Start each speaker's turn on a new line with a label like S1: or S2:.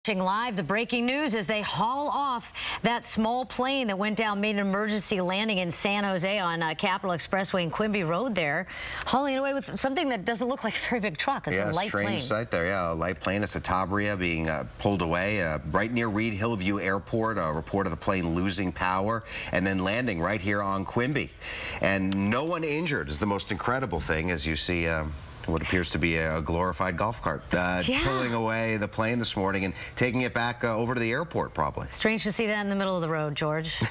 S1: Live, the breaking news as they haul off that small plane that went down, made an emergency landing in San Jose on Capitol Expressway and Quimby Road there, hauling it away with something that doesn't look like a very big truck. It's a light plane. Strange
S2: sight there, yeah. A light plane, a Citabria being pulled away right near Reed Hillview Airport. A report of the plane losing power and then landing right here on Quimby. And no one injured is the most incredible thing, as you see what appears to be a glorified golf cart pulling away the plane this morning and taking it back over to the airport, probably.
S1: Strange to see that in the middle of the road, George.